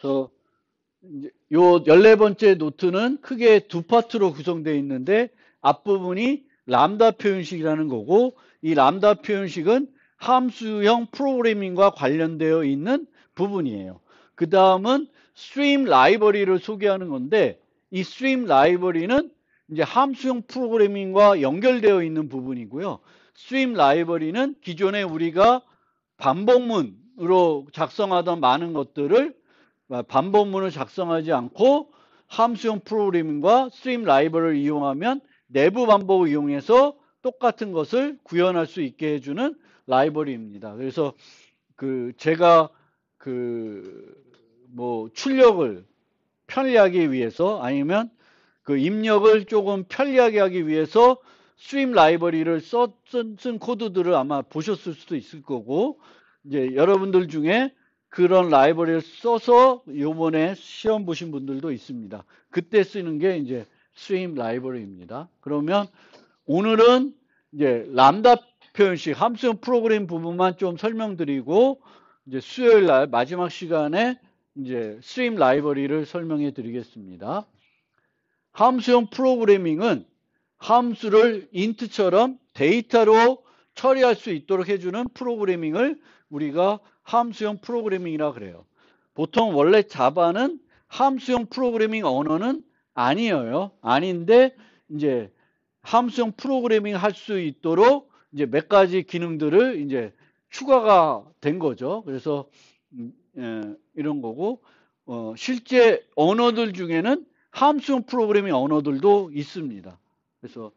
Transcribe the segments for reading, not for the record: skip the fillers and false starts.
그래서 이제 요 14번째 노트는 크게 두 파트로 구성되어 있는데 앞부분이 람다 표현식이라는 거고 이 람다 표현식은 함수형 프로그래밍과 관련되어 있는 부분이에요. 그 다음은 스트림 라이브러리를 소개하는 건데 이 스트림 라이브러리는 이제 함수형 프로그래밍과 연결되어 있는 부분이고요. 스트림 라이브러리는 기존에 우리가 반복문으로 작성하던 많은 것들을 반복문을 작성하지 않고 함수형 프로그래밍과 스트림 라이브러리를 이용하면 내부 반복을 이용해서 똑같은 것을 구현할 수 있게 해주는 라이브러리입니다. 그래서 제가 출력을 편리하게 위해서 아니면 입력을 조금 편리하게 하기 위해서 스트림 라이브러리를 쓴 코드들을 아마 보셨을 수도 있을 거고 이제 여러분들 중에 그런 라이브러리를 써서 요번에 시험 보신 분들도 있습니다. 그때 쓰는 게 이제 스트림 라이브러리입니다. 그러면 오늘은 이제 람다 표현식 함수형 프로그램 부분만 좀 설명드리고 이제 수요일 날 마지막 시간에 이제 스트림 라이브러리를 설명해 드리겠습니다. 함수형 프로그래밍은 함수를 인트처럼 데이터로 처리할 수 있도록 해주는 프로그래밍을 우리가 함수형 프로그래밍이라 그래요. 보통 원래 자바는 함수형 프로그래밍 언어는 아니에요. 아닌데 이제 함수형 프로그래밍 할 수 있도록 이제 몇 가지 기능들을 이제 추가가 된 거죠. 그래서 이런 거고 실제 언어들 중에는 함수형 프로그래밍 언어들도 있습니다. 그래서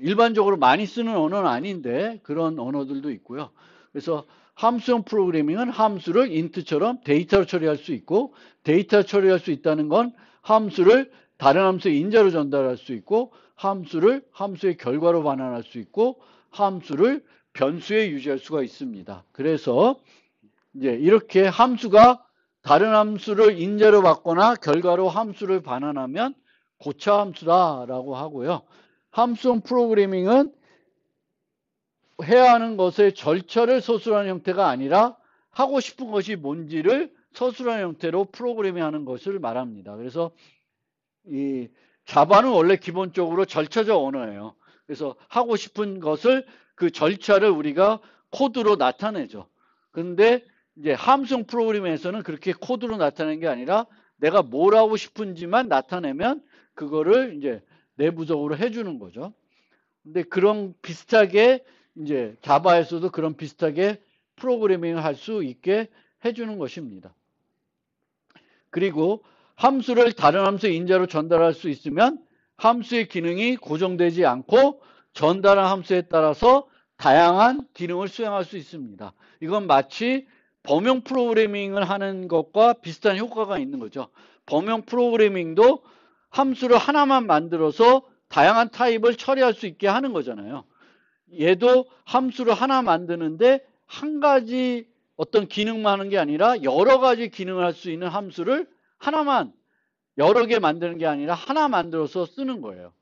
일반적으로 많이 쓰는 언어는 아닌데 그런 언어들도 있고요. 그래서 함수형 프로그래밍은 함수를 인트처럼 데이터로 처리할 수 있고 데이터 처리할 수 있다는 건 함수를 다른 함수의 인자로 전달할 수 있고 함수를 함수의 결과로 반환할 수 있고 함수를 변수에 유지할 수가 있습니다. 그래서 이제 이렇게 함수가 다른 함수를 인자로 받거나 결과로 함수를 반환하면 고차 함수다라고 하고요. 함수형 프로그래밍은 해야 하는 것의 절차를 서술하는 형태가 아니라 하고 싶은 것이 뭔지를 서술하는 형태로 프로그래밍하는 것을 말합니다. 그래서 이 자바는 원래 기본적으로 절차적 언어예요. 그래서 하고 싶은 것을 그 절차를 우리가 코드로 나타내죠. 그런데 이제 함수형 프로그래밍에서는 그렇게 코드로 나타내는 게 아니라 내가 뭘 하고 싶은지만 나타내면 그거를 이제 내부적으로 해주는 거죠. 근데 그런 비슷하게 이제 자바에서도 그런 비슷하게 프로그래밍을 할 수 있게 해주는 것입니다. 그리고 함수를 다른 함수의 인자로 전달할 수 있으면 함수의 기능이 고정되지 않고 전달한 함수에 따라서 다양한 기능을 수행할 수 있습니다. 이건 마치 범용 프로그래밍을 하는 것과 비슷한 효과가 있는 거죠. 범용 프로그래밍도 함수를 하나만 만들어서 다양한 타입을 처리할 수 있게 하는 거잖아요. 얘도 함수를 하나 만드는데 한 가지 어떤 기능만 하는 게 아니라 여러 가지 기능을 할 수 있는 함수를 하나만 여러 개 만드는 게 아니라 하나 만들어서 쓰는 거예요.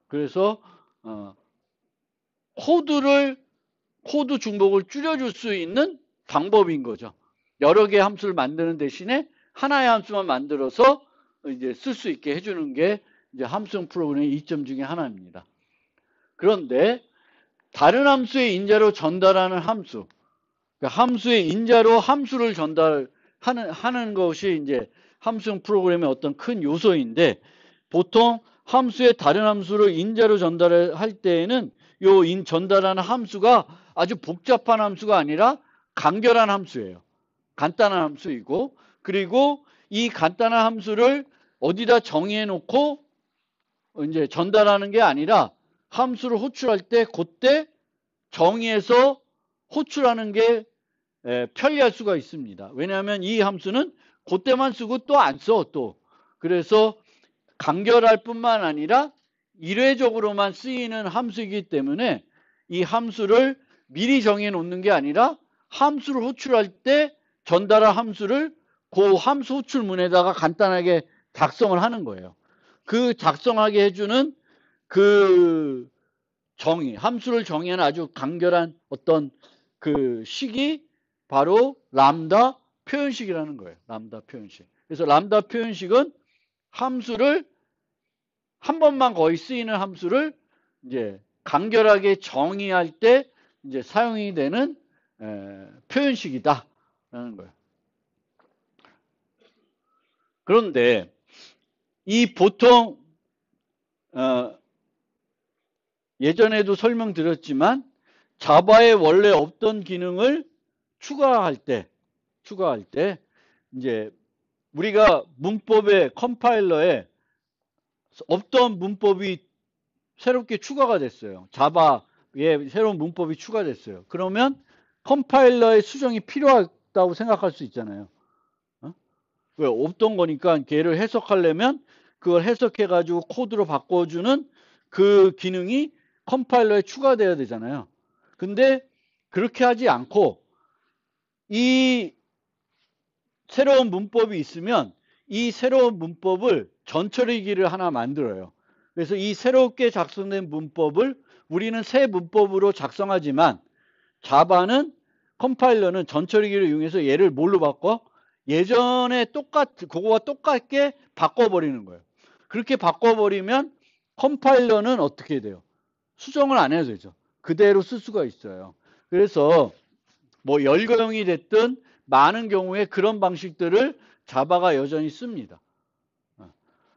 그래서 코드 중복을 줄여줄 수 있는 방법인 거죠. 여러 개의 함수를 만드는 대신에 하나의 함수만 만들어서 이제 쓸 수 있게 해주는 게 이제 함수형 프로그램의 이점 중에 하나입니다. 그런데 다른 함수의 인자로 전달하는 함수, 그러니까 함수의 인자로 함수를 전달하는 것이 이제 함수형 프로그램의 어떤 큰 요소인데 보통 함수의 다른 함수를 인자로 전달할 때에는 요 전달하는 함수가 아주 복잡한 함수가 아니라 간결한 함수예요. 간단한 함수이고 그리고 이 간단한 함수를 어디다 정의해 놓고 이제 전달하는 게 아니라 함수를 호출할 때 그때 정의해서 호출하는 게 편리할 수가 있습니다. 왜냐하면 이 함수는 그때만 쓰고 또 안 써 또. 그래서 간결할 뿐만 아니라 일회적으로만 쓰이는 함수이기 때문에 이 함수를 미리 정해 놓는 게 아니라 함수를 호출할 때 전달한 함수를 그 함수 호출문에다가 간단하게 작성을 하는 거예요. 그 작성하게 해주는 그 정의, 함수를 정의하는 아주 간결한 어떤 그 식이 바로 람다 표현식이라는 거예요. 람다 표현식. 그래서 람다 표현식은 함수를 한 번만 거의 쓰이는 함수를 이제 간결하게 정의할 때 이제 사용이 되는 표현식이다라는 거예요. 그런데 이 보통 예전에도 설명드렸지만 자바에 원래 없던 기능을 추가할 때 이제 우리가 문법에 컴파일러에 없던 문법이 새롭게 추가가 됐어요. 자바에 새로운 문법이 추가됐어요. 그러면 컴파일러의 수정이 필요하다고 생각할 수 있잖아요. 왜? 없던 거니까 걔를 해석하려면 그걸 해석해가지고 코드로 바꿔주는 그 기능이 컴파일러에 추가돼야 되잖아요. 근데 그렇게 하지 않고 이 새로운 문법이 있으면 이 새로운 문법을 전처리기를 하나 만들어요. 그래서 이 새롭게 작성된 문법을 우리는 새 문법으로 작성하지만 자바는 컴파일러는 전처리기를 이용해서 얘를 뭘로 바꿔? 예전에 그거와 똑같게 바꿔버리는 거예요. 그렇게 바꿔버리면 컴파일러는 어떻게 돼요? 수정을 안 해도 되죠. 그대로 쓸 수가 있어요. 그래서 뭐 열거형이 됐든 많은 경우에 그런 방식들을 자바가 여전히 씁니다.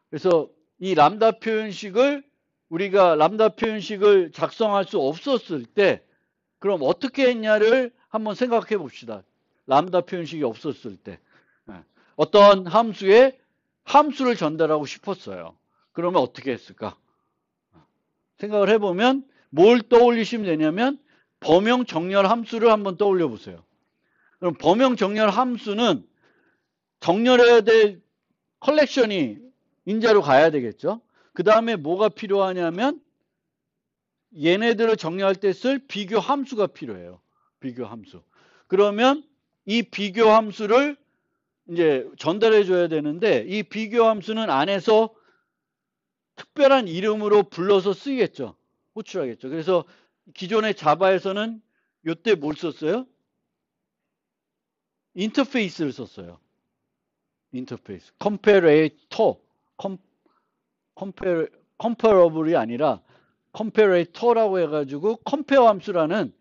그래서 이 람다 표현식을 우리가 람다 표현식을 작성할 수 없었을 때 그럼 어떻게 했냐를 한번 생각해 봅시다. 람다 표현식이 없었을 때 어떤 함수에 함수를 전달하고 싶었어요. 그러면 어떻게 했을까? 생각을 해보면 뭘 떠올리시면 되냐면 범용 정렬 함수를 한번 떠올려 보세요. 그럼 범용 정렬 함수는 정렬해야 될 컬렉션이 인자로 가야 되겠죠. 그 다음에 뭐가 필요하냐면 얘네들을 정렬할 때 쓸 비교 함수가 필요해요. 비교 함수. 그러면 이 비교 함수를 이제 전달해 줘야 되는데 이 비교 함수는 안에서 특별한 이름으로 불러서 쓰이겠죠. 호출하겠죠. 그래서 기존의 자바에서는 이때 뭘 썼어요? 인터페이스를 썼어요. 인터페이스. 컴페레이터. 컴페러블이 아니라 컴페레이터라고 해가지고 컴페어 함수라는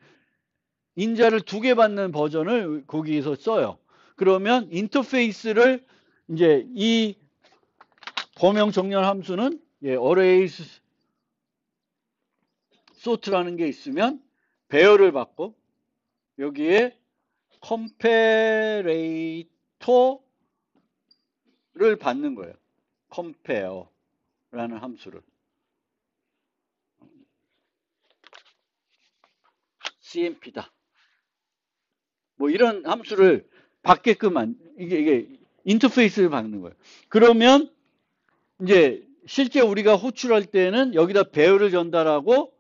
인자를 2개 받는 버전을 거기에서 써요. 그러면 인터페이스를 이제 이 범용 정렬 함수는 arrays sort라는 게 있으면 배열을 받고 여기에 comparator를 받는 거예요. compare라는 함수를. CMP다. 뭐 이런 함수를 받게끔 이게 인터페이스를 받는 거예요. 그러면 이제 실제 우리가 호출할 때는 여기다 배열을 전달하고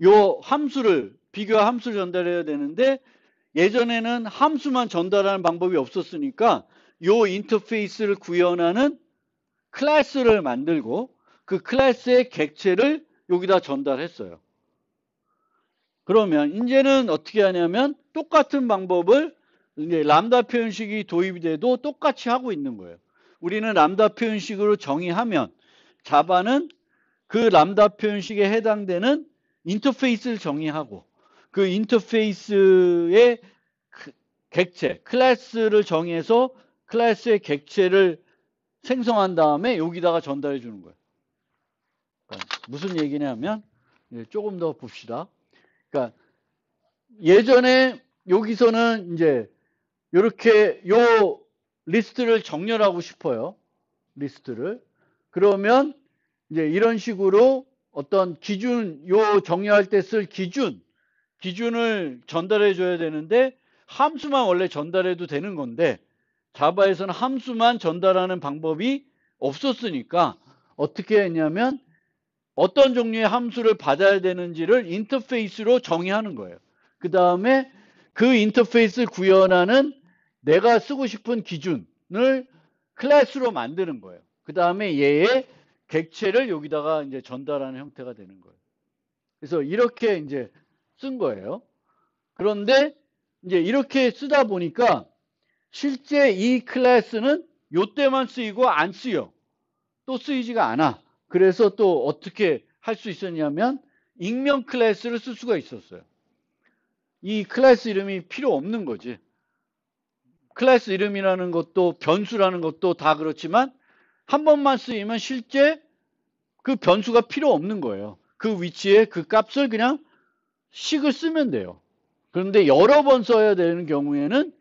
요 함수를 비교 함수를 전달해야 되는데 예전에는 함수만 전달하는 방법이 없었으니까 요 인터페이스를 구현하는 클래스를 만들고 그 클래스의 객체를 여기다 전달했어요. 그러면 이제는 어떻게 하냐면 똑같은 방법을 이제 람다 표현식이 도입이 돼도 똑같이 하고 있는 거예요. 우리는 람다 표현식으로 정의하면 자바는 그 람다 표현식에 해당되는 인터페이스를 정의하고 그 인터페이스의 객체, 클래스를 정의해서 클래스의 객체를 생성한 다음에 여기다가 전달해 주는 거예요. 그러니까 무슨 얘기냐면 조금 더 봅시다. 그러니까 예전에 여기서는 이제 이렇게 요 리스트를 정렬하고 싶어요. 리스트를. 그러면 이제 이런 식으로 어떤 기준, 요 정렬할 때 쓸 기준을 전달해 줘야 되는데 함수만 원래 전달해도 되는 건데 자바에서는 함수만 전달하는 방법이 없었으니까 어떻게 했냐면 어떤 종류의 함수를 받아야 되는지를 인터페이스로 정의하는 거예요. 그 다음에 그 인터페이스를 구현하는 내가 쓰고 싶은 기준을 클래스로 만드는 거예요. 그 다음에 얘의 객체를 여기다가 이제 전달하는 형태가 되는 거예요. 그래서 이렇게 이제 쓴 거예요. 그런데 이제 이렇게 쓰다 보니까 실제 이 클래스는 요때만 쓰이고 안 쓰여. 또 쓰이지가 않아. 그래서 또 어떻게 할 수 있었냐면 익명 클래스를 쓸 수가 있었어요. 이 클래스 이름이 필요 없는 거지. 클래스 이름이라는 것도 변수라는 것도 다 그렇지만 한 번만 쓰이면 실제 그 변수가 필요 없는 거예요. 그 위치에 그 값을 그냥 식을 쓰면 돼요. 그런데 여러 번 써야 되는 경우에는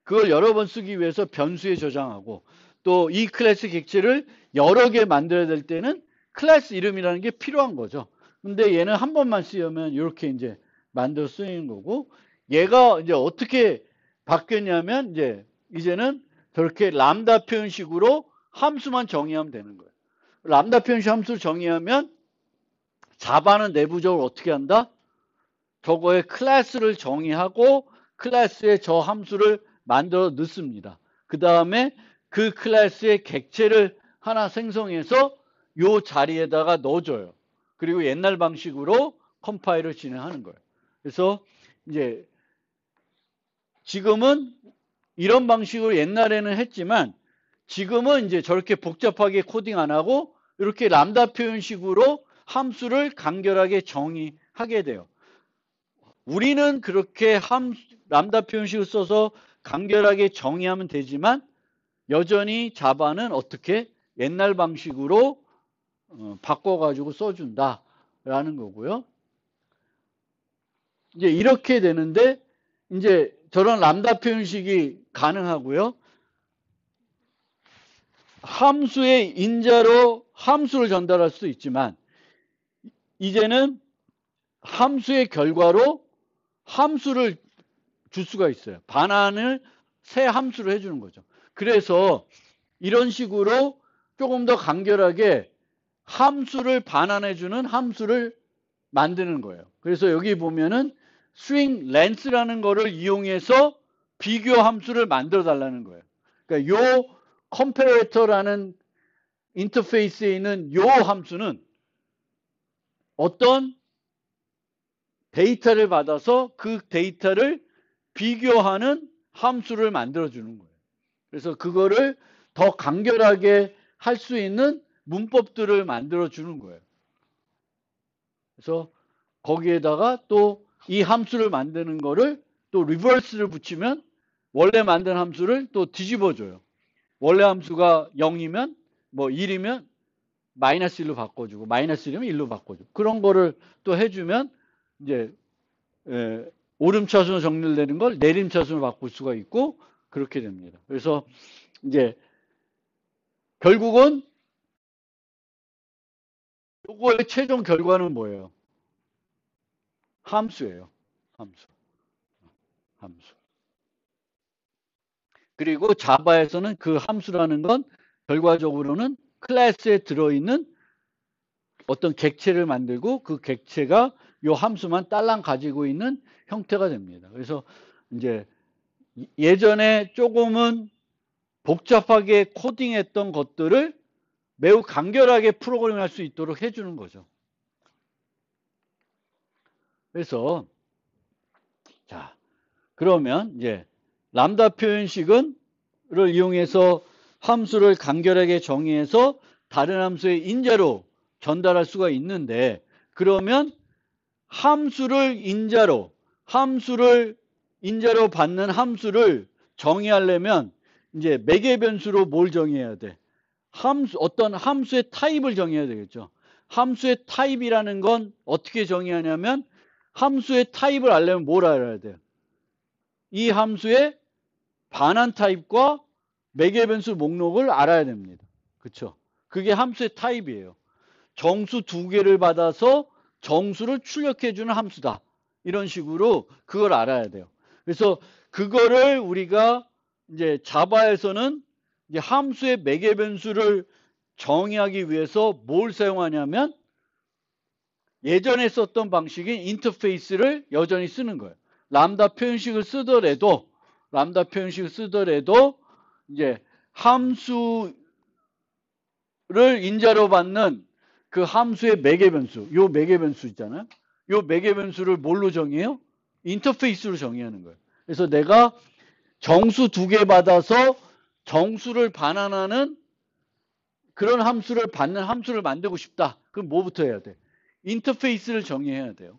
그걸 여러 번 쓰기 위해서 변수에 저장하고 또 이 클래스 객체를 여러 개 만들어야 될 때는 클래스 이름이라는 게 필요한 거죠. 근데 얘는 한 번만 쓰이면 이렇게 이제 만들어 쓰이는 거고 얘가 이제 어떻게 바뀌었냐면 이제는 저렇게 람다 표현식으로 함수만 정의하면 되는 거예요. 람다 표현식 함수를 정의하면 자바는 내부적으로 어떻게 한다? 저거의 클래스를 정의하고 클래스에 저 함수를 만들어 넣습니다. 그 다음에 그 클래스의 객체를 하나 생성해서 요 자리에다가 넣어줘요. 그리고 옛날 방식으로 컴파일을 진행하는 거예요. 그래서 이제 지금은 이런 방식으로 옛날에는 했지만 지금은 이제 저렇게 복잡하게 코딩 안 하고 이렇게 람다 표현식으로 함수를 간결하게 정의하게 돼요. 우리는 그렇게 람다 표현식을 써서 간결하게 정의하면 되지만 여전히 자바는 어떻게 옛날 방식으로 바꿔가지고 써준다라는 거고요. 이제 이렇게 되는데 이제 저런 람다 표현식이 가능하고요. 함수의 인자로 함수를 전달할 수도 있지만 이제는 함수의 결과로 함수를 줄 수가 있어요. 반환을 새 함수로 해주는 거죠. 그래서 이런 식으로 조금 더 간결하게 함수를 반환해주는 함수를 만드는 거예요. 그래서 여기 보면은 string length라는 거를 이용해서 비교 함수를 만들어 달라는 거예요. 그러니까 요 comparator라는 인터페이스에 있는 요 함수는 어떤 데이터를 받아서 그 데이터를 비교하는 함수를 만들어주는 거예요. 그래서 그거를 더 간결하게 할 수 있는 문법들을 만들어주는 거예요. 그래서 거기에다가 또 이 함수를 만드는 거를 또 리버스를 붙이면 원래 만든 함수를 또 뒤집어줘요. 원래 함수가 0이면 뭐 1이면 마이너스 1로 바꿔주고 마이너스 1이면 1로 바꿔주고 그런 거를 또 해주면 이제 오름차순으로 정렬되는 걸 내림차순으로 바꿀 수가 있고 그렇게 됩니다. 그래서 이제 결국은 요거의 최종 결과는 뭐예요? 함수예요. 함수. 그리고 자바에서는 그 함수라는 건 결과적으로는 클래스에 들어있는 어떤 객체를 만들고 그 객체가 요 함수만 딸랑 가지고 있는 형태가 됩니다. 그래서 이제 예전에 조금은 복잡하게 코딩했던 것들을 매우 간결하게 프로그램할 수 있도록 해주는 거죠. 그래서 자 그러면 이제 람다 표현식을 이용해서 함수를 간결하게 정의해서 다른 함수의 인자로 전달할 수가 있는데 그러면 함수를 인자로 받는 함수를 정의하려면 이제 매개 변수로 뭘 정의해야 돼? 어떤 함수의 타입을 정의해야 되겠죠. 함수의 타입이라는 건 어떻게 정의하냐면 함수의 타입을 알려면 뭘 알아야 돼요? 이 함수의 반환 타입과 매개 변수 목록을 알아야 됩니다. 그렇죠? 그게 함수의 타입이에요. 정수 두 개를 받아서 정수를 출력해주는 함수다. 이런 식으로 그걸 알아야 돼요. 그래서 그거를 우리가 이제 자바에서는 이제 함수의 매개 변수를 정의하기 위해서 뭘 사용하냐면 예전에 썼던 방식인 인터페이스를 여전히 쓰는 거예요. 람다 표현식을 쓰더라도 이제 함수를 인자로 받는 그 함수의 매개 변수, 요 매개 변수 있잖아요. 요 매개 변수를 뭘로 정의해요? 인터페이스로 정의하는 거예요. 그래서 내가 정수 2개 받아서 정수를 반환하는 그런 함수를 받는 함수를 만들고 싶다. 그럼 뭐부터 해야 돼? 인터페이스를 정의해야 돼요.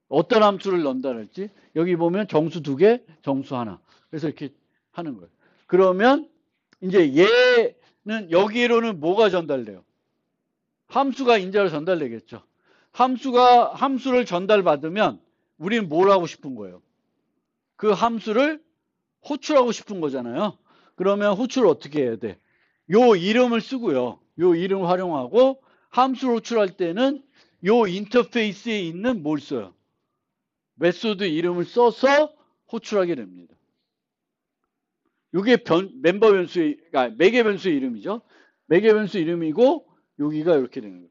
어떤 함수를 넣는다 그랬지? 여기 보면 정수 2개, 정수 하나. 그래서 이렇게 하는 거예요. 그러면 이제 얘는 여기로는 뭐가 전달돼요? 함수가 인자로 전달되겠죠. 함수를 전달받으면 우리는 뭘 하고 싶은 거예요? 그 함수를 호출하고 싶은 거잖아요. 그러면 호출을 어떻게 해야 돼? 요 이름을 쓰고요. 요 이름 활용하고 함수를 호출할 때는 요 인터페이스에 있는 뭘 써요? 메소드 이름을 써서 호출하게 됩니다. 이게 멤버 변수의, 그러니까 매개 변수의 이름이죠. 매개 변수 이름이고 여기가 이렇게 되는 거예요.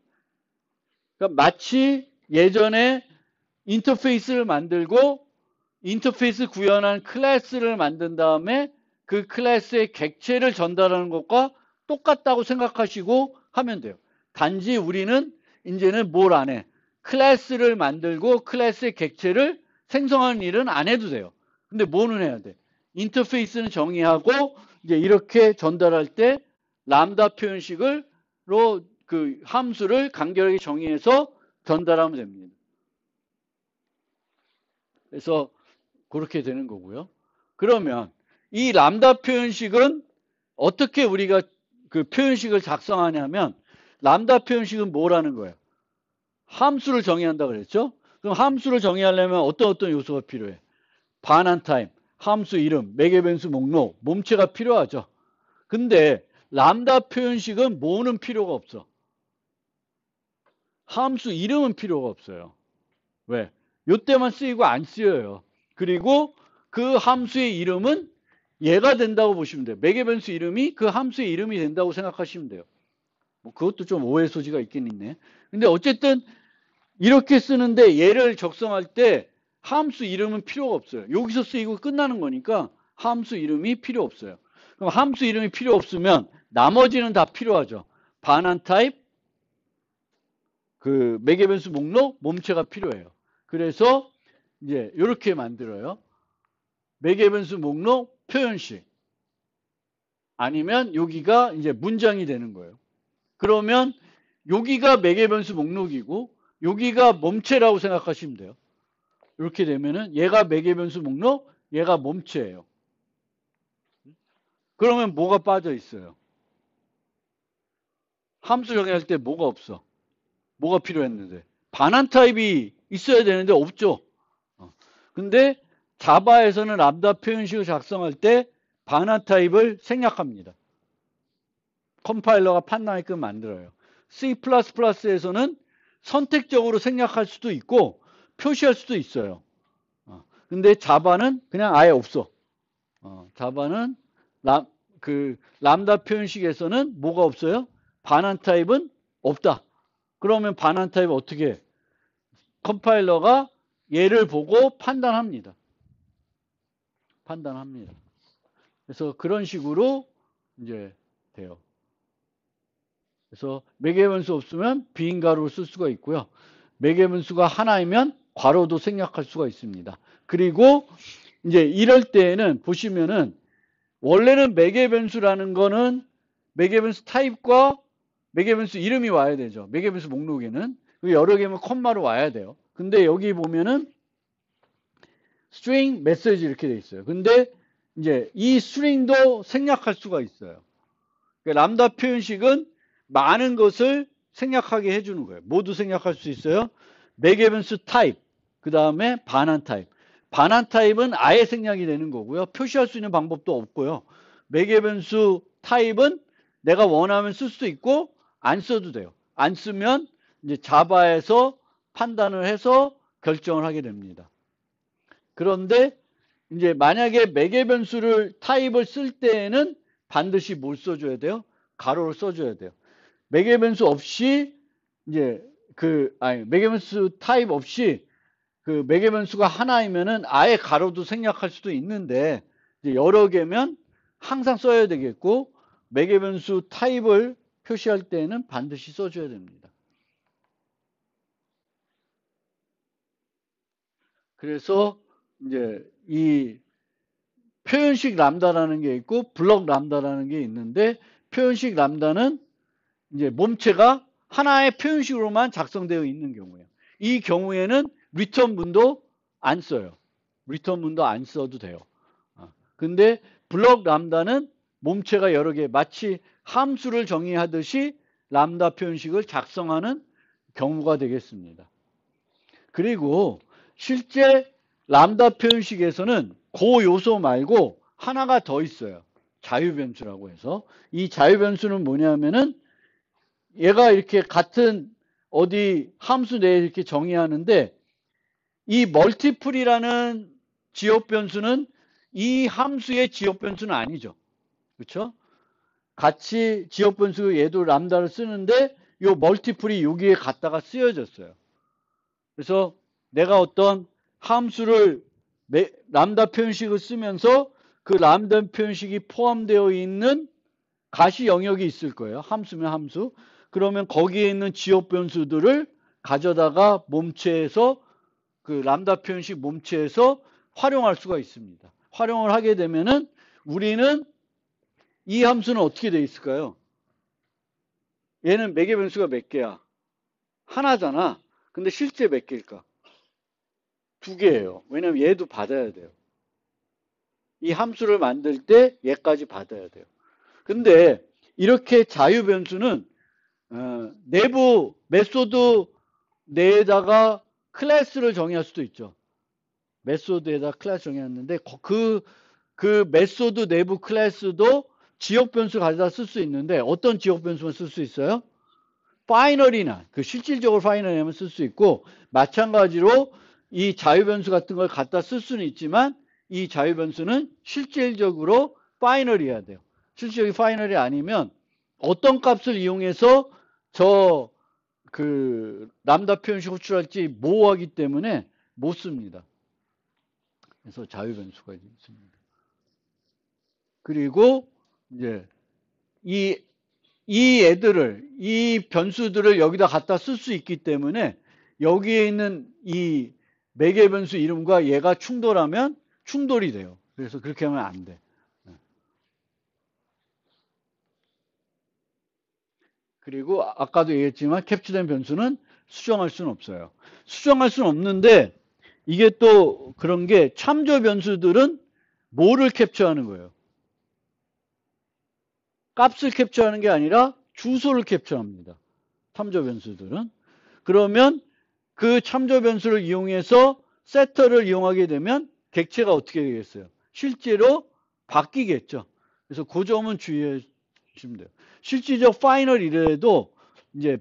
그러니까 마치 예전에 인터페이스를 만들고 인터페이스 구현한 클래스를 만든 다음에 그 클래스의 객체를 전달하는 것과 똑같다고 생각하시고 하면 돼요. 단지 우리는 이제는 뭘 안 해? 클래스를 만들고 클래스의 객체를 생성하는 일은 안 해도 돼요. 근데 뭐는 해야 돼? 인터페이스는 정의하고 이제 이렇게 전달할 때 람다 표현식으로 그 함수를 간결하게 정의해서 전달하면 됩니다. 그래서 그렇게 되는 거고요. 그러면 이 람다 표현식은 어떻게 우리가 그 표현식을 작성하냐면 람다 표현식은 뭐라는 거예요? 함수를 정의한다 그랬죠? 그럼 함수를 정의하려면 어떤 요소가 필요해? 반환 타임, 함수 이름, 매개 변수 목록, 몸체가 필요하죠. 근데 람다 표현식은 뭐는 필요가 없어. 함수 이름은 필요가 없어요. 왜? 요때만 쓰이고 안 쓰여요. 그리고 그 함수의 이름은 얘가 된다고 보시면 돼요. 매개 변수 이름이 그 함수의 이름이 된다고 생각하시면 돼요. 뭐 그것도 좀 오해 소지가 있긴 있네. 근데 어쨌든 이렇게 쓰는데 얘를 적성할 때 함수 이름은 필요가 없어요. 여기서 쓰이고 끝나는 거니까 함수 이름이 필요 없어요. 그럼 함수 이름이 필요 없으면 나머지는 다 필요하죠. 반환 타입, 그 매개 변수 목록, 몸체가 필요해요. 그래서 이제 이렇게 만들어요. 매개 변수 목록 표현식. 아니면 여기가 이제 문장이 되는 거예요. 그러면 여기가 매개 변수 목록이고 여기가 몸체라고 생각하시면 돼요. 이렇게 되면은 얘가 매개 변수 목록, 얘가 몸체예요. 그러면 뭐가 빠져 있어요? 함수 정의할 때 뭐가 없어? 뭐가 필요했는데? 반환 타입이 있어야 되는데 없죠. 근데 자바에서는 람다 표현식을 작성할 때 반환 타입을 생략합니다. 컴파일러가 판단하게끔 만들어요. C++에서는 선택적으로 생략할 수도 있고 표시할 수도 있어요. 근데 자바는 그냥 아예 없어. 자바는 람다 표현식에서는 뭐가 없어요? 반환 타입은 없다. 그러면 반환 타입 어떻게 해? 컴파일러가 얘를 보고 판단합니다. 판단합니다. 그래서 그런 식으로 이제 돼요. 그래서 매개 변수 없으면 비인 가로를 쓸 수가 있고요. 매개 변수가 하나이면 괄호도 생략할 수가 있습니다. 그리고 이제 이럴 때에는 보시면은 원래는 매개 변수라는 거는 매개 변수 타입과 매개 변수 이름이 와야 되죠. 매개 변수 목록에는 여러 개면 콤마로 와야 돼요. 근데 여기 보면은 string 메시지 이렇게 돼 있어요. 근데 이제 이 string도 생략할 수가 있어요. 그러니까 람다 표현식은 많은 것을 생략하게 해주는 거예요. 모두 생략할 수 있어요. 매개 변수 타입, 그 다음에 반환 타입. 반환 타입은 아예 생략이 되는 거고요. 표시할 수 있는 방법도 없고요. 매개 변수 타입은 내가 원하면 쓸 수도 있고 안 써도 돼요. 안 쓰면 이제 자바에서 판단을 해서 결정을 하게 됩니다. 그런데 이제 만약에 매개 변수를 타입을 쓸 때에는 반드시 뭘 써줘야 돼요? 가로를 써줘야 돼요. 매개 변수 없이 이제 매개 변수 타입 없이 그 매개 변수가 하나이면은 아예 가로도 생략할 수도 있는데 이제 여러 개면 항상 써야 되겠고 매개 변수 타입을 표시할 때는 반드시 써줘야 됩니다. 그래서 이제 이 표현식 람다라는 게 있고 블럭 람다라는 게 있는데 표현식 람다는 이제 몸체가 하나의 표현식으로만 작성되어 있는 경우예요. 이 경우에는 리턴 문도 안 써요. 리턴 문도 안 써도 돼요. 근데 블럭 람다는 몸체가 여러 개, 마치 함수를 정의하듯이 람다 표현식을 작성하는 경우가 되겠습니다. 그리고 실제 람다 표현식에서는 그 요소 말고 하나가 더 있어요. 자유변수라고 해서. 이 자유변수는 뭐냐면은 얘가 이렇게 같은 어디 함수 내에 이렇게 정의하는데 이 멀티플이라는 지역변수는 이 함수의 지역변수는 아니죠. 그렇죠? 같이 지역변수 얘도 람다를 쓰는데 요 멀티플이 여기에 갖다가 쓰여졌어요. 그래서 내가 어떤 함수를 람다 표현식을 쓰면서 그 람다 표현식이 포함되어 있는 가시 영역이 있을 거예요. 함수면 함수. 그러면 거기에 있는 지역 변수들을 가져다가 몸체에서 그 람다 표현식 몸체에서 활용할 수가 있습니다. 활용을 하게 되면은 우리는 이 함수는 어떻게 되어 있을까요? 얘는 매개 변수가 몇 개야? 하나잖아. 근데 실제 몇 개일까? 2개예요. 왜냐면 얘도 받아야 돼요. 이 함수를 만들 때 얘까지 받아야 돼요. 근데 이렇게 자유 변수는 내부 메소드 내에다가 클래스를 정의할 수도 있죠. 메소드에다 클래스 정의했는데 그 메소드 내부 클래스도 지역 변수 가져다 쓸 수 있는데 어떤 지역 변수만 쓸 수 있어요? 파이널이나 그 실질적으로 파이널이면 쓸 수 있고 마찬가지로 이 자유 변수 같은 걸 갖다 쓸 수는 있지만 이 자유 변수는 실질적으로 파이널이어야 돼요. 실질적인 파이널이 아니면 어떤 값을 이용해서 람다 표현식 호출할지 모호하기 때문에 못 씁니다. 그래서 자유 변수가 있습니다. 그리고 이제 이 변수들을 여기다 갖다 쓸 수 있기 때문에 여기에 있는 이 매개 변수 이름과 얘가 충돌하면 충돌이 돼요. 그래서 그렇게 하면 안 돼. 그리고 아까도 얘기했지만 캡처된 변수는 수정할 수는 없어요. 수정할 수는 없는데 이게 또 그런 게 참조 변수들은 뭐를 캡처하는 거예요? 값을 캡처하는 게 아니라 주소를 캡처합니다. 참조 변수들은. 그러면 그 참조 변수를 이용해서 세터를 이용하게 되면 객체가 어떻게 되겠어요? 실제로 바뀌겠죠. 그래서 그 점은 주의해 주시면 돼요. 실질적 파이널 이래도 이제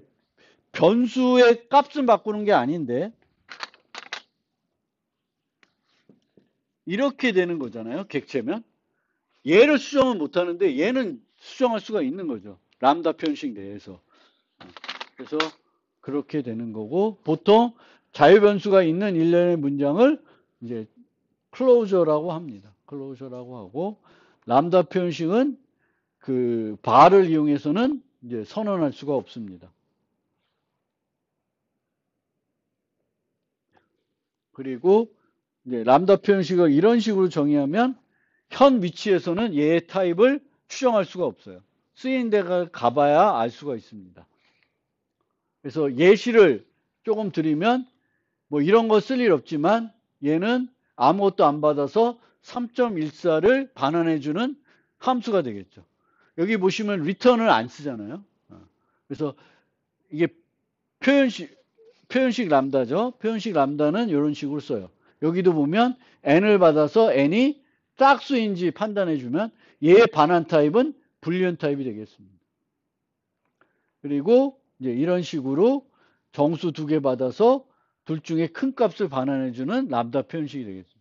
변수의 값은 바꾸는 게 아닌데 이렇게 되는 거잖아요. 객체면. 얘를 수정은 못하는데 얘는 수정할 수가 있는 거죠. 람다 표현식 내에서. 그래서 그렇게 되는 거고 보통 자유 변수가 있는 일련의 문장을 이제 클로저라고 합니다. 클로저라고 하고 람다 표현식은 그 bar를 이용해서는 이제 선언할 수가 없습니다. 그리고 이제 람다 표현식을 이런 식으로 정의하면 현 위치에서는 얘의 타입을 추정할 수가 없어요. 쓰인 데가 가봐야 알 수가 있습니다. 그래서 예시를 조금 드리면 뭐 이런 거 쓸 일 없지만 얘는 아무것도 안 받아서 3.14를 반환해주는 함수가 되겠죠. 여기 보시면 return을 안 쓰잖아요. 그래서 이게 표현식 람다죠. 표현식 람다는 이런 식으로 써요. 여기도 보면 n을 받아서 n이 짝수인지 판단해주면 얘의 반환 타입은 불리언 타입이 되겠습니다. 그리고 이제 이런 식으로 정수 2개 받아서 둘 중에 큰 값을 반환해주는 람다 표현식이 되겠습니다.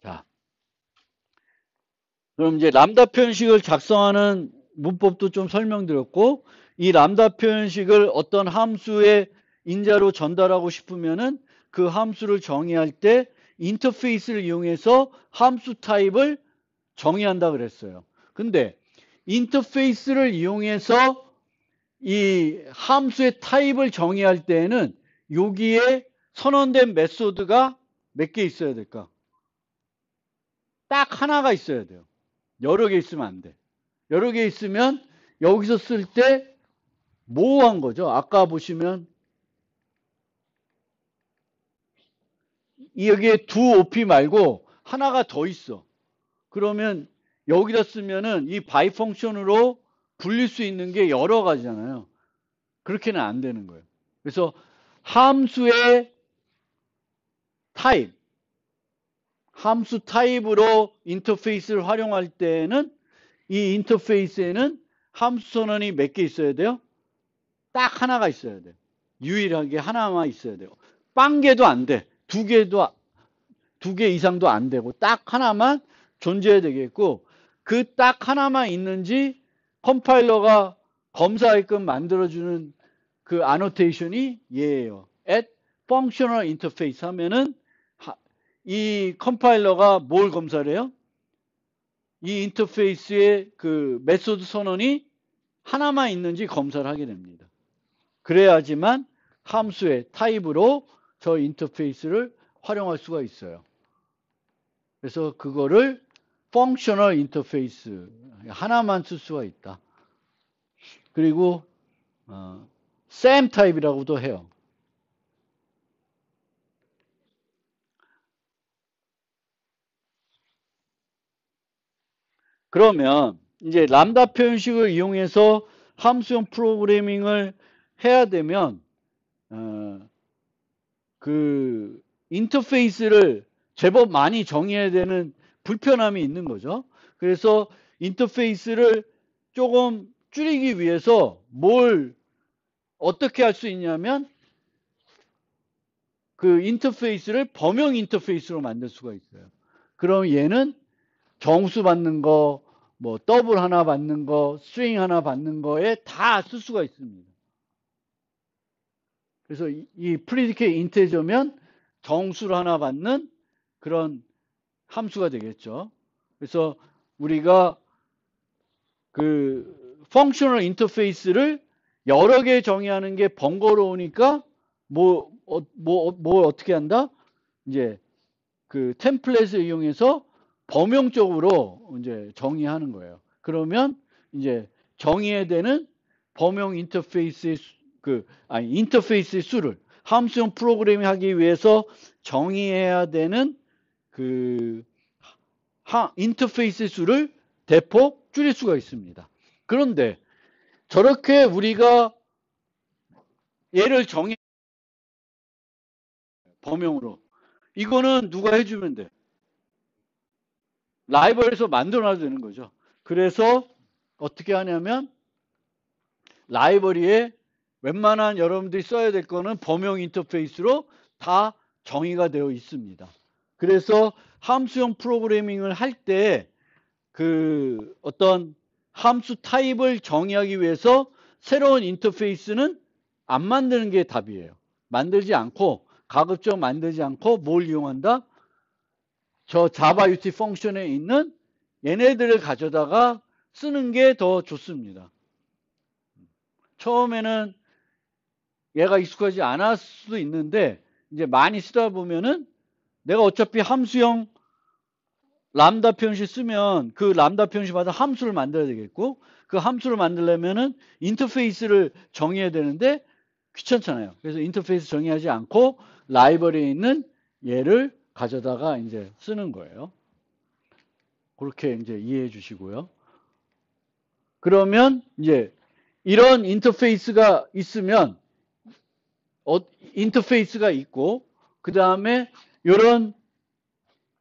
자, 그럼 이제 람다 표현식을 작성하는 문법도 좀 설명드렸고 이 람다 표현식을 어떤 함수의 인자로 전달하고 싶으면은 그 함수를 정의할 때 인터페이스를 이용해서 함수 타입을 정의한다 그랬어요. 근데 인터페이스를 이용해서 이 함수의 타입을 정의할 때에는 여기에 선언된 메소드가 몇 개 있어야 될까? 딱 하나가 있어야 돼요. 여러 개 있으면 안 돼. 여러 개 있으면 여기서 쓸 때 모호한 거죠. 아까 보시면 여기에 두 OP 말고 하나가 더 있어. 그러면 여기다 쓰면은 이 바이 펑션으로 불릴 수 있는 게 여러 가지잖아요. 그렇게는 안 되는 거예요. 그래서 함수의 타입, 함수 타입으로 인터페이스를 활용할 때는 이 인터페이스에는 함수 선언이 몇 개 있어야 돼요? 딱 하나가 있어야 돼요. 유일하게 하나만 있어야 돼요. 빵 개도 안 돼. 두 개 이상도 안 되고 딱 하나만 존재해야 되겠고 그 딱 하나만 있는지 컴파일러가 검사하게끔 만들어주는 그 아노테이션이 얘예요. at functional interface 하면은 이 컴파일러가 뭘 검사를 해요? 이 인터페이스의 그 메소드 선언이 하나만 있는지 검사를 하게 됩니다. 그래야지만 함수의 타입으로 저 인터페이스를 활용할 수가 있어요. 그래서 그거를 functional interface 하나만 쓸 수가 있다. 그리고 SAM 타입이라고도 해요. 그러면 이제 람다 표현식을 이용해서 함수형 프로그래밍을 해야 되면 그 인터페이스를 제법 많이 정의해야 되는 불편함이 있는 거죠. 그래서 인터페이스를 조금 줄이기 위해서 뭘 어떻게 할 수 있냐면 그 인터페이스를 범용 인터페이스로 만들 수가 있어요. 그럼 얘는 정수 받는 거, 뭐 더블 하나 받는 거, 스트링 하나 받는 거에 다 쓸 수가 있습니다. 그래서 이 프리디케이트 인테저면 정수를 하나 받는 그런 함수가 되겠죠. 그래서 우리가 그 펑셔널 인터페이스를 여러 개 정의하는 게 번거로우니까 뭐 어떻게 한다? 이제 그 템플릿을 이용해서 범용적으로 이제 정의하는 거예요. 그러면 이제 정의해야 되는 범용 인터페이스의 인터페이스의 수를 함수형 프로그래밍 하기 위해서 정의해야 되는 그 인터페이스 수를 대폭 줄일 수가 있습니다. 그런데 저렇게 우리가 얘를 정의 범용으로 이거는 누가 해주면 돼? 라이벌에서 만들어놔도 되는 거죠. 그래서 어떻게 하냐면 라이브러리에 웬만한 여러분들이 써야 될 거는 범용 인터페이스로 다 정의가 되어 있습니다. 그래서 함수형 프로그래밍을 할 때 그 어떤 함수 타입을 정의하기 위해서 새로운 인터페이스는 안 만드는 게 답이에요. 만들지 않고 가급적 만들지 않고 뭘 이용한다? 저 자바 UT 펑션에 있는 얘네들을 가져다가 쓰는 게 더 좋습니다. 처음에는 얘가 익숙하지 않았을 수도 있는데 이제 많이 쓰다 보면은 내가 어차피 함수형 람다 표현식 쓰면 그 람다 표현식마다 함수를 만들어야 되겠고 그 함수를 만들려면은 인터페이스를 정의해야 되는데 귀찮잖아요. 그래서 인터페이스 정의하지 않고 라이브러리에 있는 얘를 가져다가 이제 쓰는 거예요. 그렇게 이제 이해해 주시고요. 그러면 이제 이런 인터페이스가 있으면 인터페이스가 있고 그 다음에 이런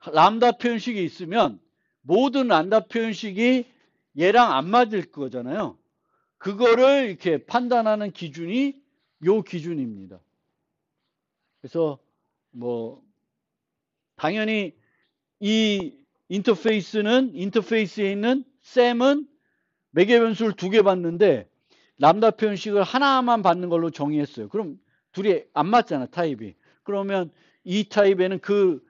람다 표현식이 있으면 모든 람다 표현식이 얘랑 안 맞을 거잖아요. 그거를 이렇게 판단하는 기준이 요 기준입니다. 그래서 뭐 당연히 이 인터페이스에 있는 쌤은 매개 변수를 2개 받는데 람다 표현식을 하나만 받는 걸로 정의했어요. 그럼 둘이 안 맞잖아, 타입이. 그러면 이 타입에는 그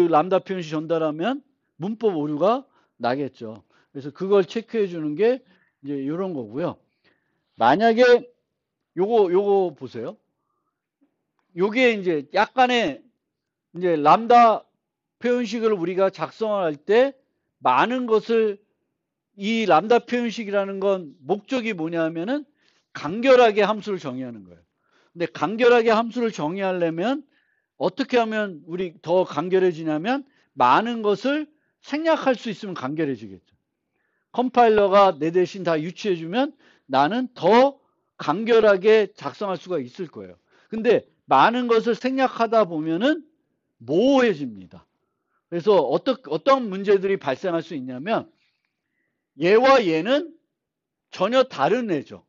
람다 표현식 전달하면 문법 오류가 나겠죠. 그래서 그걸 체크해 주는 게 이제 이런 거고요. 만약에 요거 보세요. 요게 이제 약간의 이제 람다 표현식을 우리가 작성할 때 많은 것을 이 람다 표현식이라는 건 목적이 뭐냐면은 간결하게 함수를 정의하는 거예요. 근데 간결하게 함수를 정의하려면 어떻게 하면 우리 더 간결해지냐면 많은 것을 생략할 수 있으면 간결해지겠죠. 컴파일러가 내 대신 다 유추해주면 나는 더 간결하게 작성할 수가 있을 거예요. 근데 많은 것을 생략하다 보면은 모호해집니다. 그래서 어떤 문제들이 발생할 수 있냐면 얘와 얘는 전혀 다른 애죠.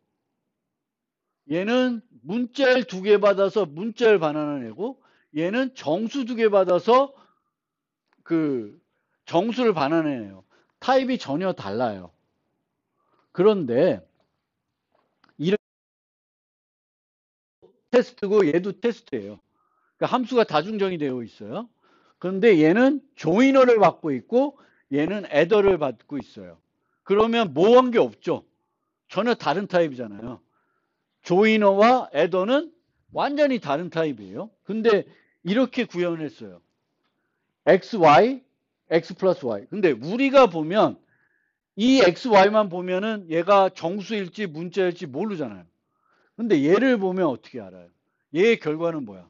얘는 문자를 2개 받아서 문자를 반환한 애고 얘는 정수 2개 받아서 그 정수를 반환한 애예요. 타입이 전혀 달라요. 그런데 이런 테스트고 얘도 테스트예요. 그러니까 함수가 다중정이 되어 있어요. 그런데 얘는 조이너를 받고 있고 얘는 애더를 받고 있어요. 그러면 모호한 게 없죠. 전혀 다른 타입이잖아요. 조이너와 애더는 완전히 다른 타입이에요. 근데 이렇게 구현을 했어요. xy, x 플러스 y. 근데 우리가 보면 이 xy만 보면은 얘가 정수일지 문자일지 모르잖아요. 근데 얘를 보면 어떻게 알아요? 얘의 결과는 뭐야?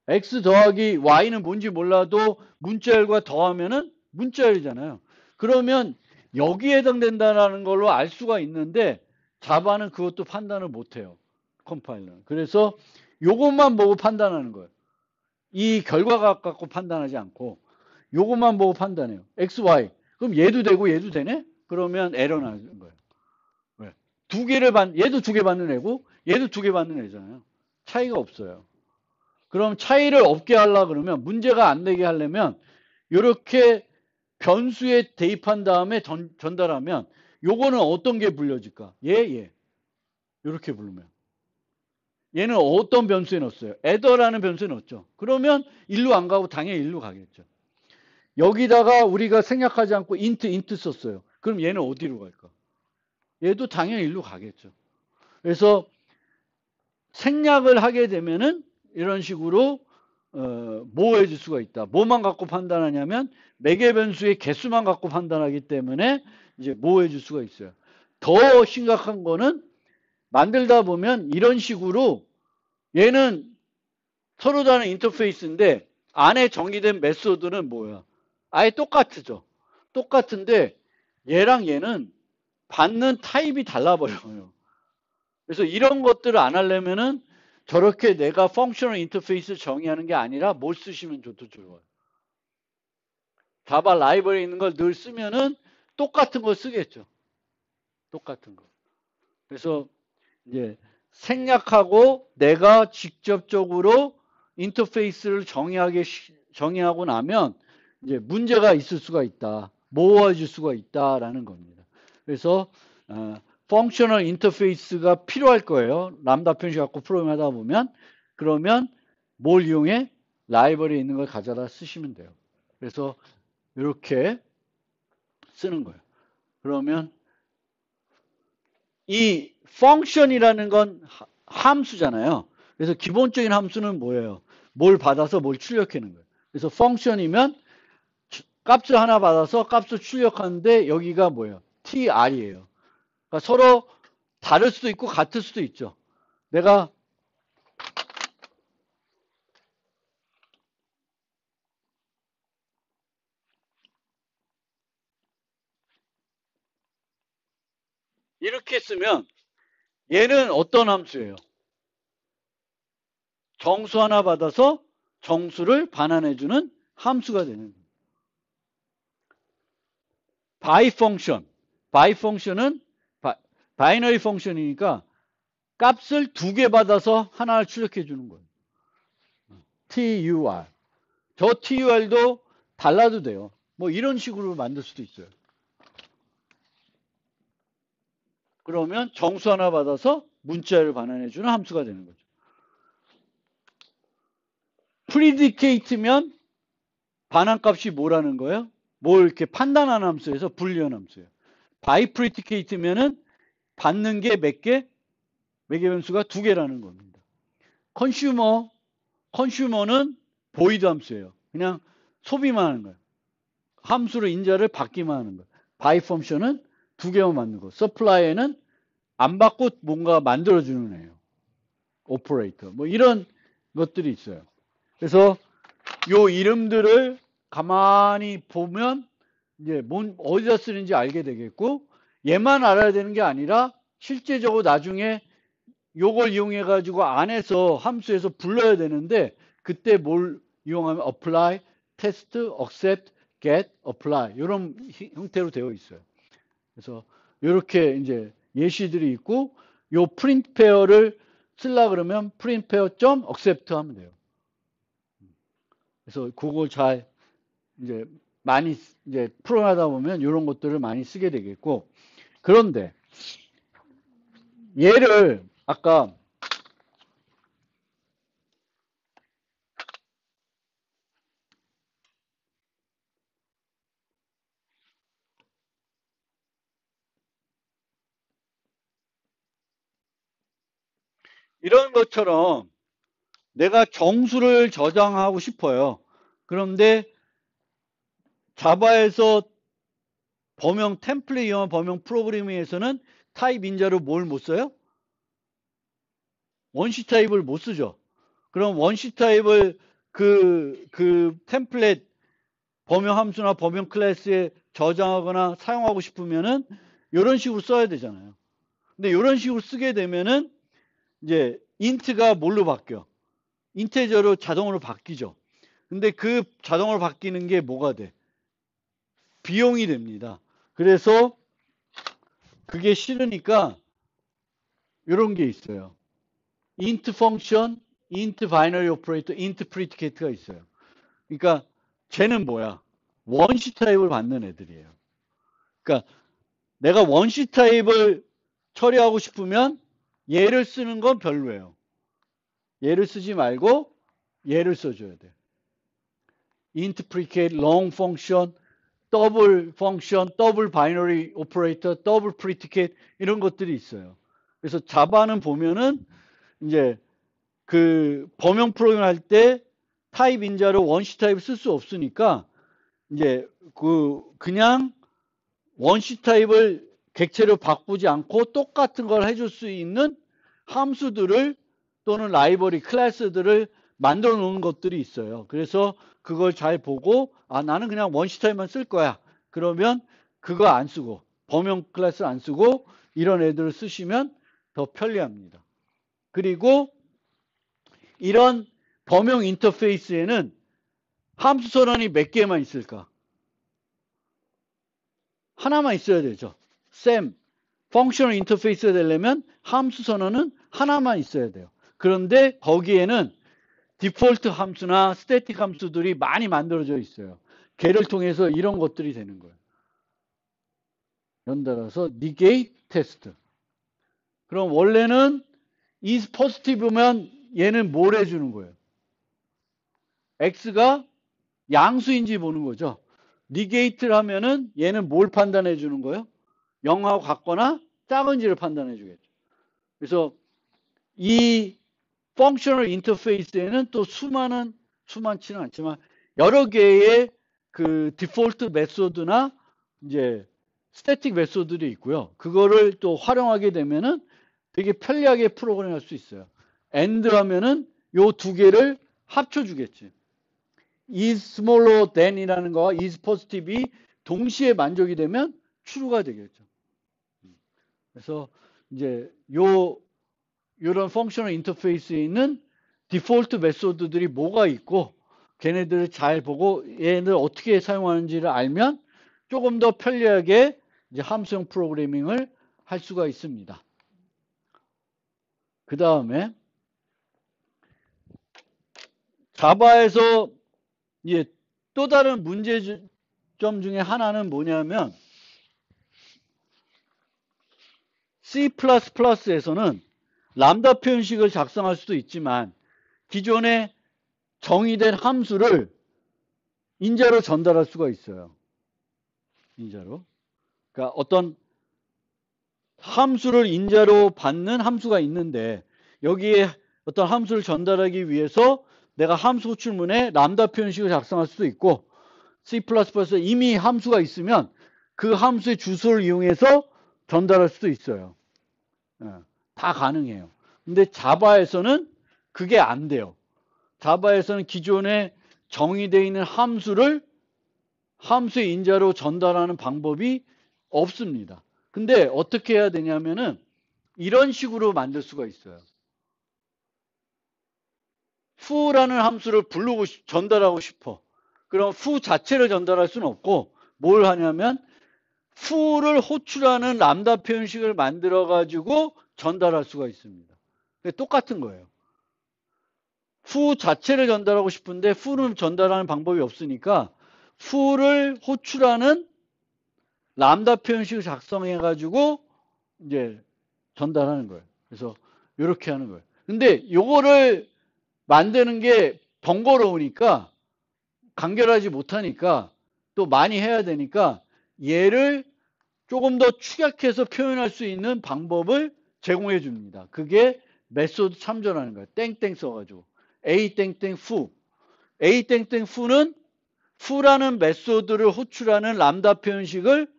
x 더하기 y는 뭔지 몰라도 문자열과 더하면은 문자열이잖아요. 그러면 여기에 해당된다는 걸로 알 수가 있는데 자바는 그것도 판단을 못해요. 컴파일러는. 그래서 요것만 보고 판단하는 거예요. 이 결과가 갖고 판단하지 않고 요것만 보고 판단해요. x, y. 그럼 얘도 되고 얘도 되네? 그러면 에러 나는 거예요. 왜? 얘도 2개 받는 애고 얘도 2개 받는 애잖아요. 차이가 없어요. 그럼 차이를 없게 하려 그러면 문제가 안 되게 하려면 이렇게 변수에 대입한 다음에 전달하면 요거는 어떤 게 불려질까? 얘. 이렇게 부르면. 얘는 어떤 변수에 넣었어요? 애더라는 변수에 넣었죠. 그러면 일로 안 가고 당연히 일로 가겠죠. 여기다가 우리가 생략하지 않고 인트 썼어요. 그럼 얘는 어디로 갈까? 얘도 당연히 일로 가겠죠. 그래서 생략을 하게 되면은 이런 식으로 모호해질 수가 있다. 뭐만 갖고 판단하냐면 매개 변수의 개수만 갖고 판단하기 때문에 이제 모호해질 수가 있어요. 더 심각한 거는 만들다 보면 이런 식으로 얘는 서로 다른 인터페이스인데 안에 정의된 메소드는 뭐야? 아예 똑같죠. 똑같은데 얘랑 얘는 받는 타입이 달라버려요. 그래서 이런 것들을 안 하려면은 저렇게 내가 펑셔널 인터페이스 정의하는 게 아니라 뭘 쓰시면 좋아요. 자바 라이브러리에 있는 걸 늘 쓰면은 똑같은 걸 쓰겠죠. 똑같은 거. 그래서 이제 생략하고 내가 직접적으로 인터페이스를 정의하고 나면 이제 문제가 있을 수가 있다. 모호해질 수가 있다라는 겁니다. 그래서 펑셔널 인터페이스가 필요할 거예요. 람다 표현식 갖고 프로그램 하다 보면. 그러면 뭘 이용해? 라이브러리에 있는 걸 가져다 쓰시면 돼요. 그래서 이렇게 쓰는 거예요. 그러면 이 펑션이라는 건 함수잖아요. 그래서 기본적인 함수는 뭐예요? 뭘 받아서 뭘 출력하는 거예요. 그래서 펑션이면 값을 하나 받아서 값을 출력하는데 여기가 뭐예요? tr이에요. 그러니까 서로 다를 수도 있고 같을 수도 있죠. 내가 이렇게 쓰면 얘는 어떤 함수예요? 정수 하나 받아서 정수를 반환해주는 함수가 되는 거예요. by 펑션은 바이너리 펑션이니까 값을 2개 받아서 하나를 출력해 주는 거예요. tur. 저 tur도 달라도 돼요. 뭐 이런 식으로 만들 수도 있어요. 그러면 정수 하나 받아서 문자를 반환해 주는 함수가 되는 거죠. predicate면 반환값이 뭐라는 거예요? 뭘 이렇게 판단하는 함수에서 불리한 함수예요. by predicate면은 받는 게 몇 개? 매개 변수가 2개라는 겁니다. 컨슈머는 보이드 함수예요. 그냥 소비만 하는 거예요. 함수로 인자를 받기만 하는 거예요. 바이 펑션은 2개만 받는 거. 서플라이에는 안 받고 뭔가 만들어주는 애예요. 오퍼레이터. 뭐 이런 것들이 있어요. 그래서 요 이름들을 가만히 보면 이제 어디다 쓰는지 알게 되겠고, 얘만 알아야 되는 게 아니라 실제적으로 나중에 요걸 이용해 가지고 안에서 함수에서 불러야 되는데, 그때 뭘 이용하면 apply, test, accept, get, apply 이런 형태로 되어 있어요. 그래서 이렇게 이제 예시들이 있고, 요 print pair를 쓰려 그러면 print pair.accept 하면 돼요. 그래서 그걸 잘 이제 많이 이제 풀어나다 보면 이런 것들을 많이 쓰게 되겠고, 그런데 얘를 아까 이런 것처럼 내가 정수를 저장하고 싶어요. 그런데 자바에서 범용 템플릿 이용한 범용 프로그래밍에서는 타입 인자로 뭘 못 써요? 원시 타입을 못 쓰죠. 그럼 원시 타입을 그 템플릿 범용 함수나 범용 클래스에 저장하거나 사용하고 싶으면은 이런 식으로 써야 되잖아요. 근데 이런 식으로 쓰게 되면은 이제 인트가 뭘로 바뀌어? 인테저로 자동으로 바뀌죠. 근데 그 자동으로 바뀌는 게 뭐가 돼? 비용이 됩니다. 그래서 그게 싫으니까 이런 게 있어요. int 펑션, int 바이너리 오퍼레이터, int 프리디케이트가 있어요. 그러니까 쟤는 뭐야? 원시 타입을 받는 애들이에요. 그러니까 내가 원시 타입을 처리하고 싶으면 얘를 쓰는 건 별로예요. 얘를 쓰지 말고 얘를 써줘야 돼. int predicate, long function, 더블 펑션, 더블 바이너리 오퍼레이터, 더블 predicate 이런 것들이 있어요. 그래서 자바는 보면은 이제 그 범용 프로그램 할 때 타입 인자로 원시 타입을 쓸 수 없으니까 이제 그냥 원시 타입을 객체로 바꾸지 않고 똑같은 걸 해줄 수 있는 함수들을 또는 라이브러리 클래스들을 만들어 놓은 것들이 있어요. 그래서 그걸 잘 보고 나는 그냥 원시 타입만 쓸 거야. 그러면 그거 안 쓰고 범용 클래스 안 쓰고 이런 애들을 쓰시면 더 편리합니다. 그리고 이런 범용 인터페이스에는 함수 선언이 몇 개만 있을까? 하나만 있어야 되죠. 펑셔널 인터페이스가 되려면 함수 선언은 하나만 있어야 돼요. 그런데 거기에는 디폴트 함수나 스태틱 함수들이 많이 만들어져 있어요. 걔를 통해서 이런 것들이 되는 거예요. 연달아서 negate test. 그럼 원래는 is positive면 얘는 뭘 해주는 거예요? x가 양수인지 보는 거죠. negate를 하면은 얘는 뭘 판단해 주는 거예요? 0하고 같거나 작은지를 판단해 주겠죠. 그래서 이 펑셔널 인터페이스에는 또 수많지는 않지만 여러 개의 그 디폴트 메소드나 이제 스태틱 메소드들이 있고요. 그거를 또 활용하게 되면은 되게 편리하게 프로그램 할 수 있어요. AND 하면은 요 두 개를 합쳐주겠지. is smaller than이라는 거와 is positive이 동시에 만족이 되면 true가 되겠죠. 그래서 이제 요런 펑셔널 인터페이스에 있는 디폴트 메소드들이 뭐가 있고 걔네들을 잘 보고 얘네들 어떻게 사용하는지를 알면 조금 더 편리하게 이제 함수형 프로그래밍을 할 수가 있습니다. 그 다음에 자바에서 이제 또 다른 문제점 중에 하나는 뭐냐면 C++에서는 람다 표현식을 작성할 수도 있지만 기존에 정의된 함수를 인자로 전달할 수가 있어요. 인자로. 그러니까 어떤 함수를 인자로 받는 함수가 있는데 여기에 어떤 함수를 전달하기 위해서 내가 함수 호출문에 람다 표현식을 작성할 수도 있고 C++에 이미 함수가 있으면 그 함수의 주소를 이용해서 전달할 수도 있어요. 다 가능해요. 근데 자바에서는 그게 안 돼요. 자바에서는 기존에 정의되어 있는 함수를 함수의 인자로 전달하는 방법이 없습니다. 근데 어떻게 해야 되냐면은 이런 식으로 만들 수가 있어요. fu라는 함수를 부르고 전달하고 싶어. 그럼 fu 자체를 전달할 수는 없고 뭘 하냐면 fu를 호출하는 람다 표현식을 만들어 가지고 전달할 수가 있습니다. 똑같은 거예요. fu 자체를 전달하고 싶은데 fu는 전달하는 방법이 없으니까 fu를 호출하는 람다 표현식을 작성해 가지고 이제 전달하는 거예요. 그래서 이렇게 하는 거예요. 근데 요거를 만드는 게 번거로우니까 간결하지 못하니까 또 많이 해야 되니까 얘를 조금 더 축약해서 표현할 수 있는 방법을 제공해 줍니다. 그게 메소드 참조라는 거예요. 땡땡 써가지고 a 땡땡 foo a 땡땡 foo는 foo라는 메소드를 호출하는 람다 표현식을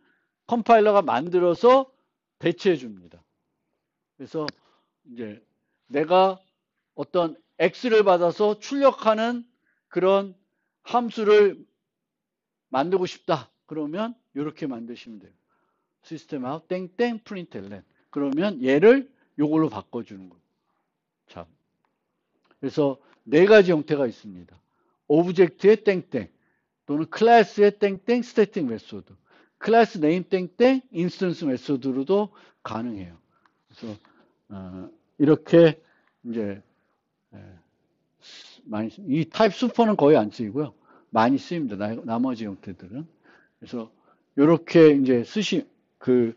컴파일러가 만들어서 배치해 줍니다. 그래서 이제 내가 어떤 x를 받아서 출력하는 그런 함수를 만들고 싶다. 그러면 이렇게 만드시면 돼요. 시스템 아웃 땡땡 println. 그러면 얘를 이걸로 바꿔주는 거예요. 자, 그래서 네 가지 형태가 있습니다. 오브젝트의 땡땡 또는 클래스의 땡땡 스태틱 메소드, 클래스 네임 땡땡 인스턴스 메소드로도 가능해요. 그래서 이렇게 이제 많이 이 타입 슈퍼는 거의 안 쓰이고요. 많이 쓰입니다. 나머지 형태들은. 그래서 이렇게 이제 그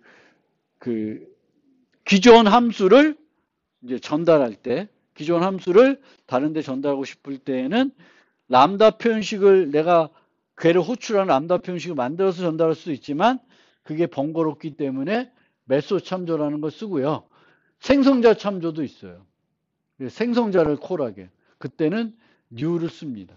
기존 함수를 이제 전달할 때, 기존 함수를 다른 데 전달하고 싶을 때에는 람다 표현식을 내가 궤를 호출하는 람다 표현식을 만들어서 전달할 수도 있지만 그게 번거롭기 때문에 메소드 참조라는 걸 쓰고요. 생성자 참조도 있어요. 생성자를 콜하게. 그때는 new를 씁니다.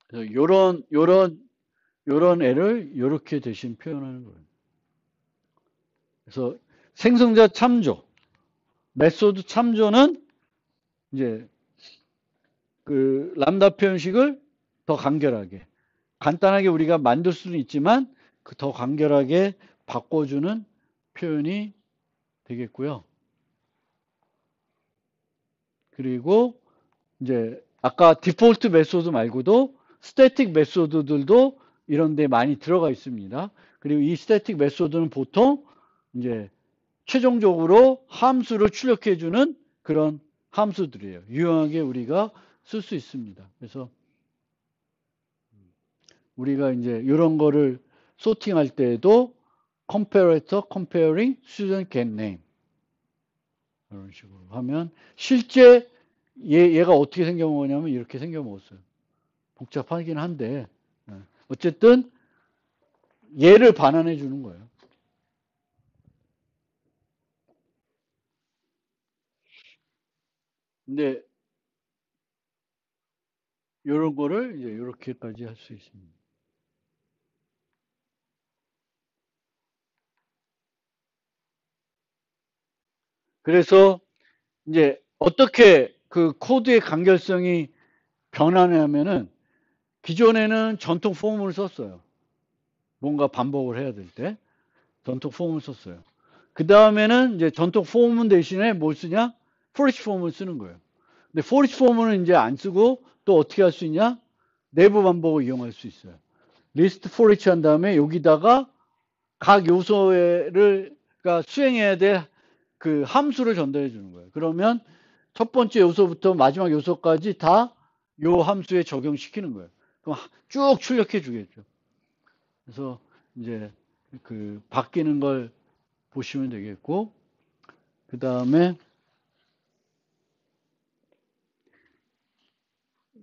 그래서 요런 애를 이렇게 대신 표현하는 거예요. 그래서 생성자 참조, 메소드 참조는 이제 그 람다 표현식을 더 간결하게, 간단하게 우리가 만들 수는 있지만 그 더 간결하게 바꿔주는 표현이 되겠고요. 그리고 이제 아까 디폴트 메소드 말고도 스태틱 메소드들도 이런 데 많이 들어가 있습니다. 그리고 이 스태틱 메소드는 보통 이제 최종적으로 함수를 출력해 주는 그런 함수들이에요. 유용하게 우리가 쓸 수 있습니다. 그래서 우리가 이제 이런 거를 소팅할 때에도 comparator, comparing, student get name 이런 식으로 하면 실제 얘가 어떻게 생겨먹었냐면 이렇게 생겨먹었어요. 복잡하긴 한데 어쨌든 얘를 반환해 주는 거예요. 근데 이런 거를 이제 이렇게까지 할 수 있습니다. 그래서 이제 어떻게 그 코드의 간결성이 변하냐면은 기존에는 전통 폼을 썼어요. 뭔가 반복을 해야 될 때 전통 폼을 썼어요. 그 다음에는 이제 전통 폼 대신에 뭘 쓰냐? 포리치 폼을 쓰는 거예요. 근데 포리치 폼은 이제 안 쓰고 또 어떻게 할 수 있냐? 내부 반복을 이용할 수 있어요. 리스트 포리치 한 다음에 여기다가 각 요소를 그러니까 수행해야 될 그 함수를 전달해 주는 거예요. 그러면 첫 번째 요소부터 마지막 요소까지 다 요 함수에 적용시키는 거예요. 그럼 쭉 출력해 주겠죠. 그래서 이제 그 바뀌는 걸 보시면 되겠고, 그 다음에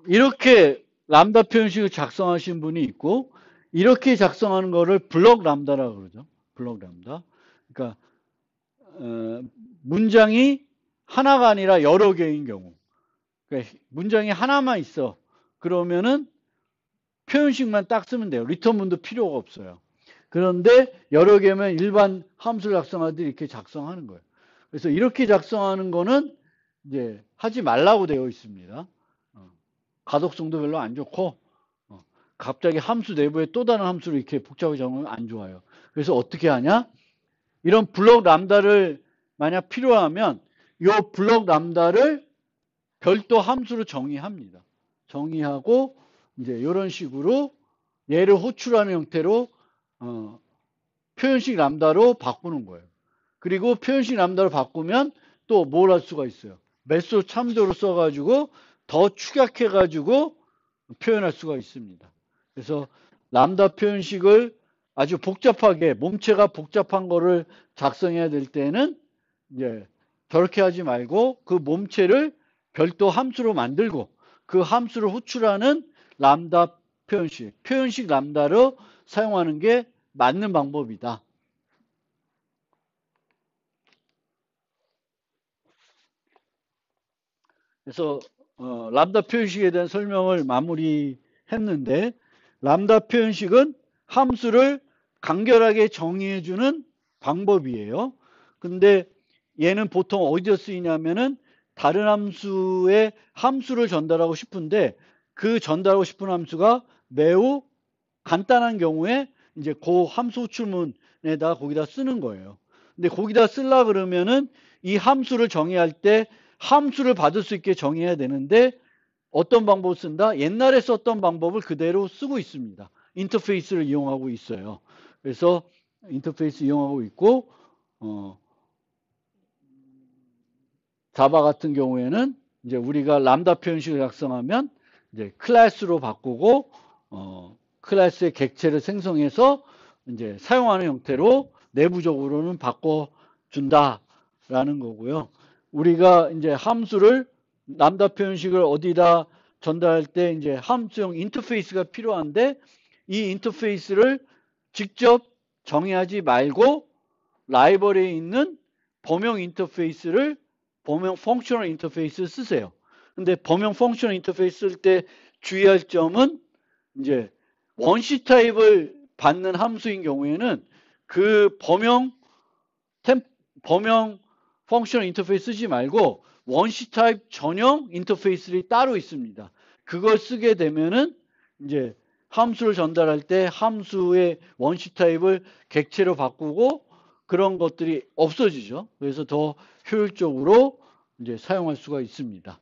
이렇게 람다 표현식을 작성하신 분이 있고, 이렇게 작성하는 거를 블록 람다라고 그러죠. 블록 람다. 그러니까 문장이 하나가 아니라 여러 개인 경우. 그러니까 문장이 하나만 있어. 그러면은 표현식만 딱 쓰면 돼요. 리턴문도 필요가 없어요. 그런데 여러 개면 일반 함수를 작성하듯이 이렇게 작성하는 거예요. 그래서 이렇게 작성하는 거는 이제 하지 말라고 되어 있습니다. 가독성도 별로 안 좋고, 갑자기 함수 내부에 또 다른 함수를 이렇게 복잡하게 적으면 안 좋아요. 그래서 어떻게 하냐? 이런 블록 람다를 만약 필요하면 이 블록 람다를 별도 함수로 정의합니다. 정의하고 이제 이런 식으로 얘를 호출하는 형태로 표현식 람다로 바꾸는 거예요. 그리고 표현식 람다로 바꾸면 또 뭘 할 수가 있어요. 메소드 참조를 써가지고 더 축약해가지고 표현할 수가 있습니다. 그래서 람다 표현식을 아주 복잡하게 몸체가 복잡한 거를 작성해야 될 때는 이제 저렇게 하지 말고 그 몸체를 별도 함수로 만들고 그 함수를 호출하는 람다 표현식 람다로 사용하는 게 맞는 방법이다. 그래서 람다 표현식에 대한 설명을 마무리했는데 람다 표현식은 함수를 간결하게 정의해주는 방법이에요. 근데 얘는 보통 어디서 쓰이냐면은 다른 함수에 함수를 전달하고 싶은데 그 전달하고 싶은 함수가 매우 간단한 경우에 이제 그 함수 호출문에다 거기다 쓰는 거예요. 근데 거기다 쓰려 그러면은 이 함수를 정의할 때 함수를 받을 수 있게 정의해야 되는데 어떤 방법을 쓴다? 옛날에 썼던 방법을 그대로 쓰고 있습니다. 인터페이스를 이용하고 있어요. 그래서 인터페이스 이용하고 있고 자바 같은 경우에는 이제 우리가 람다 표현식을 작성하면 이제 클래스로 바꾸고 클래스의 객체를 생성해서 이제 사용하는 형태로 내부적으로는 바꿔준다라는 거고요. 우리가 이제 함수를 람다 표현식을 어디다 전달할 때 이제 함수형 인터페이스가 필요한데 이 인터페이스를 직접 정의하지 말고 라이브러리에 있는 범용 인터페이스를 범용 펑셔널 인터페이스를 쓰세요. 근데 범용 펑셔널 인터페이스 쓸 때 주의할 점은 이제 원시 타입을 받는 함수인 경우에는 그 범용 펑셔널 인터페이스 쓰지 말고 원시 타입 전용 인터페이스들이 따로 있습니다. 그걸 쓰게 되면은 이제 함수를 전달할 때 함수의 원시 타입을 객체로 바꾸고 그런 것들이 없어지죠. 그래서 더 효율적으로 이제 사용할 수가 있습니다.